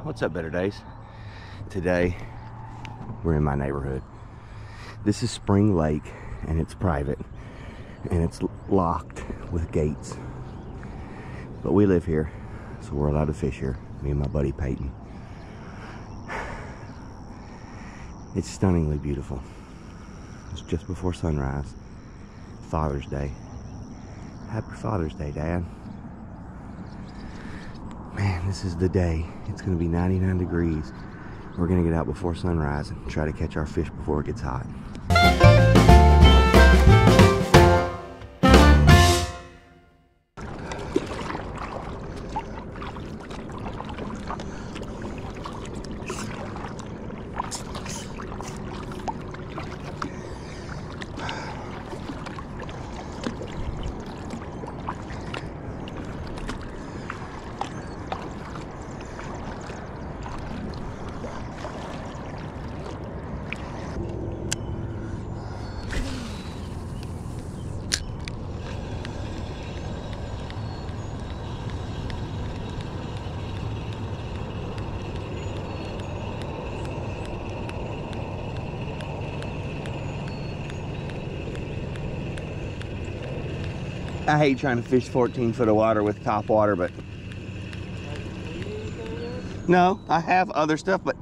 What's up, Better Days? Today we're in my neighborhood. This is Spring Lake and it's private and it's locked with gates, but we live here, so we're allowed to fish here, me and my buddy Peyton. It's stunningly beautiful. It's just before sunrise. Father's Day. Happy Father's Day, Dad. Man, this is the day. It's gonna be 99 degrees. We're gonna get out before sunrise and try to catch our fish before it gets hot. I hate trying to fish 14 foot of water with top water, but no, I have other stuff, but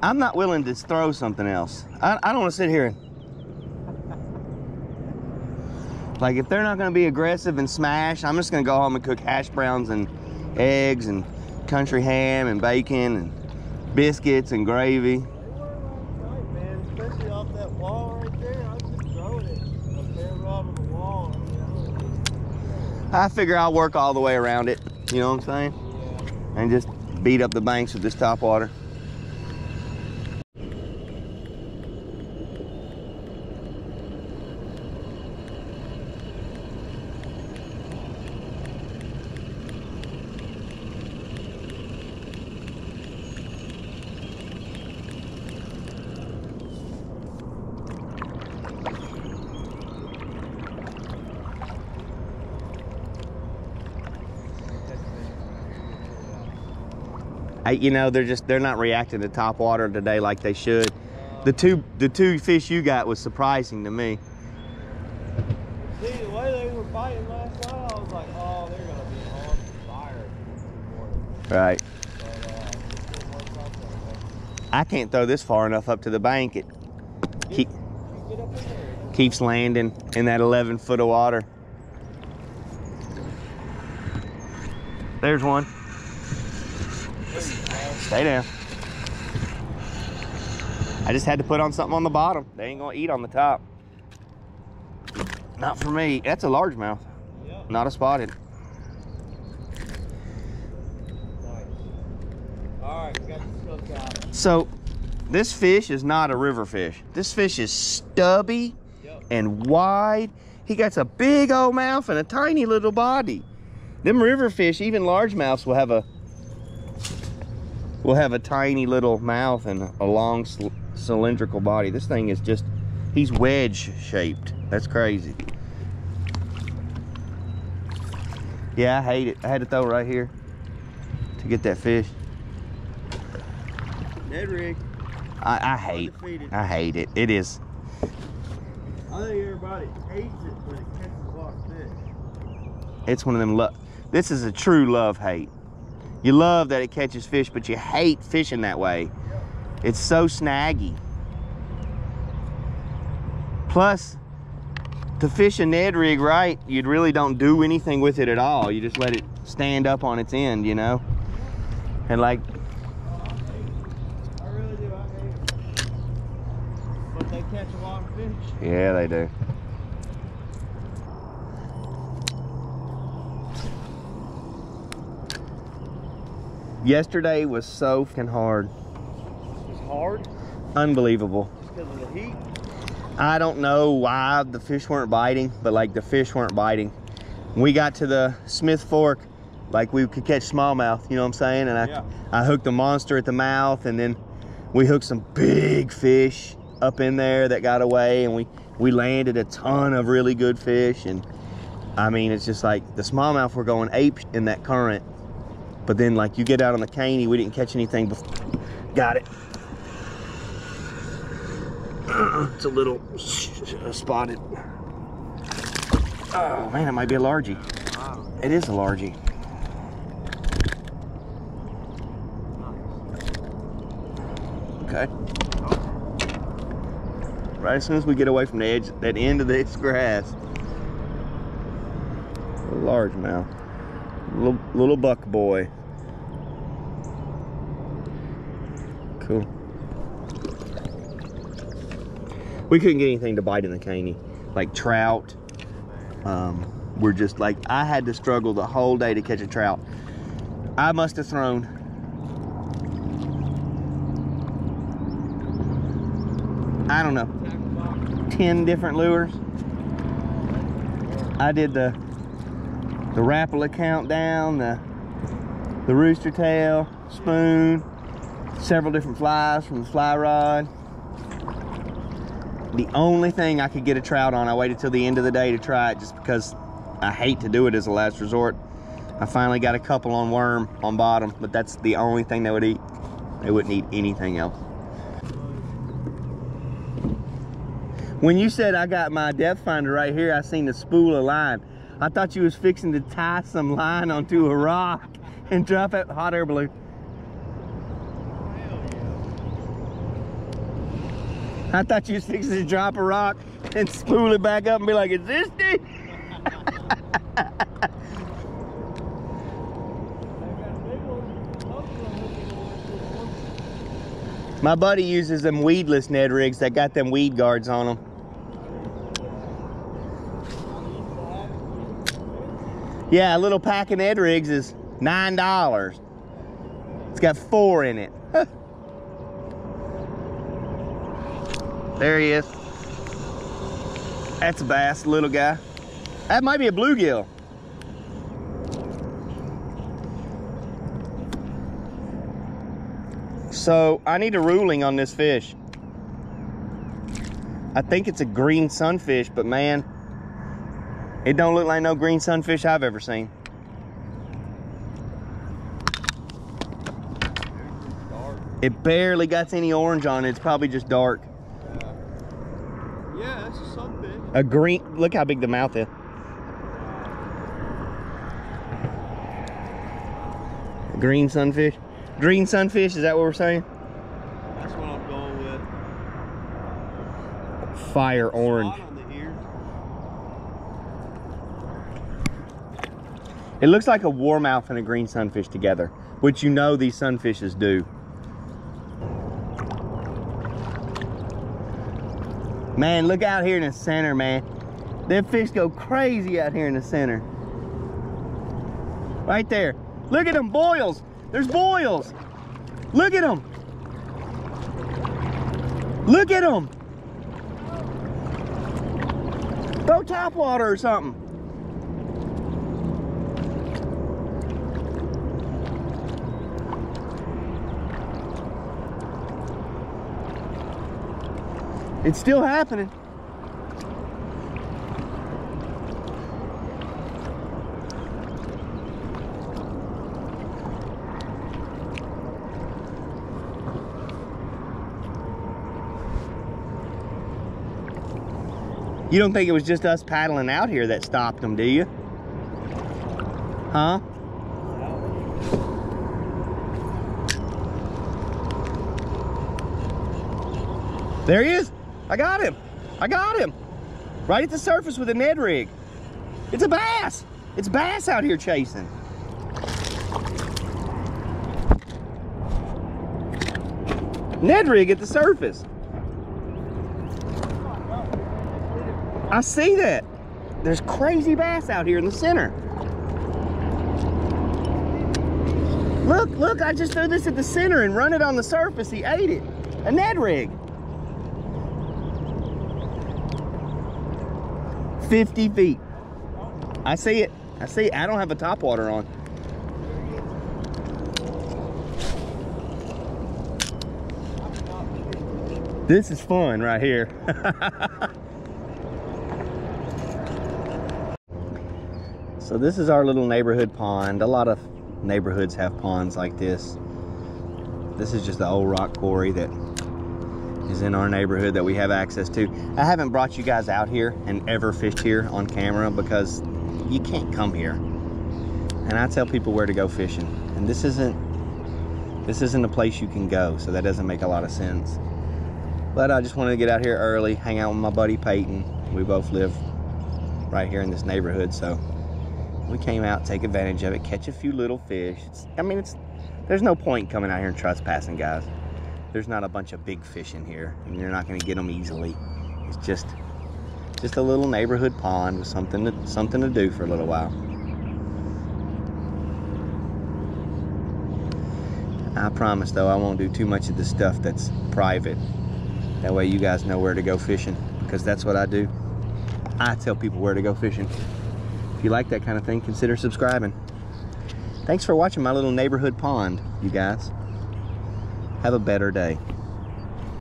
I'm not willing to throw something else. I don't want to sit here and, like, if they're not going to be aggressive and smash, I'm just going to go home and cook hash browns and eggs and country ham and bacon and biscuits and gravy. Right, man, especially off that wall right there. I was just throwing it up there right on the wall. I figure I'll work all the way around it, you know what I'm saying? Yeah. And just beat up the banks with this top water. You know, they're not reacting to top water today like they should. The two fish you got was surprising to me. See, the way they were biting last night, I was like, oh, they're gonna be on fire. Right. But, I can't throw this far enough up to the bank. It get up in there. keeps landing in that 11 foot of water. There's one. Stay down. I just had to put on something on the bottom. They ain't gonna eat on the top. Not for me. That's a largemouth. Yep. Not a spotted. Nice. All right, we got the skunk out. So this fish is not a river fish. This fish is stubby and wide. He got a big old mouth and a tiny little body. Them river fish, even largemouths, will have a tiny little mouth and a long cylindrical body. This thing is just, he's wedge shaped. That's crazy. Yeah, I hate it. I had to throw right here to get that fish. Dead rig. I hate it. It is. I think everybody hates it when it catches a lot of fish. It's one of them, this is a true love-hate. You love that it catches fish, but you hate fishing that way. It's so snaggy. Plus, to fish a Ned rig right, you really don't do anything with it at all. You just let it stand up on its end, you know? And like... I really do, I hate it. But they catch a lot of fish. Yeah, they do. Yesterday was so fucking hard. It was hard? Unbelievable. Just because of the heat? I don't know why the fish weren't biting, but like the fish weren't biting. When we got to the Smith Fork, like we could catch smallmouth, you know what I'm saying? And I hooked a monster at the mouth, and then we hooked some big fish up in there that got away, and we landed a ton of really good fish. And I mean, it's just like the smallmouth were going ape in that current. But then like you get out on the caney, we didn't catch anything before. Got it. It's a little spotted. Oh man, it might be a largie. It is a largie. Okay. Right as soon as we get away from the edge, that end of this grass. A largemouth. Little buck boy. Cool. We couldn't get anything to bite in the caney. Like trout. We're just like, I had to struggle the whole day to catch a trout. I must have thrown I don't know, 10 different lures. I did the Rapala countdown, the rooster tail, spoon, several different flies from the fly rod. The only thing I could get a trout on, I waited till the end of the day to try it just because I hate to do it as a last resort. I finally got a couple on worm on bottom, but that's the only thing they would eat. They wouldn't eat anything else. When you said I got my depth finder right here, I seen the spool of line. I thought you was fixing to tie some line onto a rock and drop it hot air balloon. I thought you was fixing to drop a rock and spool it back up and be like, is this it? My buddy uses them weedless Ned rigs that got them weed guards on them. Yeah, a little pack of Ned rigs is $9. It's got 4 in it. There he is. That's a bass, little guy. That might be a bluegill. So I need a ruling on this fish. I think it's a green sunfish, but man, it don't look like no green sunfish I've ever seen. It barely got any orange on it. It's probably just dark. Yeah, that's a sunfish. A green, look how big the mouth is. Green sunfish. Green sunfish, is that what we're saying? That's what I'm going with. Fire orange. Spot on the ear. It looks like a warmouth and a green sunfish together, which you know these sunfishes do. Man, look out here in the center, man. Them fish go crazy out here in the center. Right there. Look at them boils. There's boils. Look at them. Look at them. Throw tap water or something. It's still happening. You don't think it was just us paddling out here that stopped them, do you? Huh? There he is. I got him. I got him. Right at the surface with a Ned rig. It's a bass. It's bass out here chasing. Ned rig at the surface. I see that. There's crazy bass out here in the center. Look, look, I just threw this at the center and run it on the surface. He ate it. A Ned rig. 50 feet. I see it. I see it. I don't have a topwater on. This is fun right here. So this is our little neighborhood pond. A lot of neighborhoods have ponds like this. This is just the old rock quarry that is in our neighborhood that we have access to. I haven't brought you guys out here and ever fished here on camera because you can't come here. And I tell people where to go fishing. And this isn't a place you can go, so that doesn't make a lot of sense. But I just wanted to get out here early, hang out with my buddy Peyton. We both live right here in this neighborhood, so we came out, take advantage of it, catch a few little fish. There's no point coming out here and trespassing, guys. There's not a bunch of big fish in here, and you're not going to get them easily. It's just a little neighborhood pond with something to do for a little while. I promise, though, I won't do too much of the stuff that's private. That way you guys know where to go fishing, because that's what I do. I tell people where to go fishing. If you like that kind of thing, consider subscribing. Thanks for watching my little neighborhood pond, you guys. Have a better day.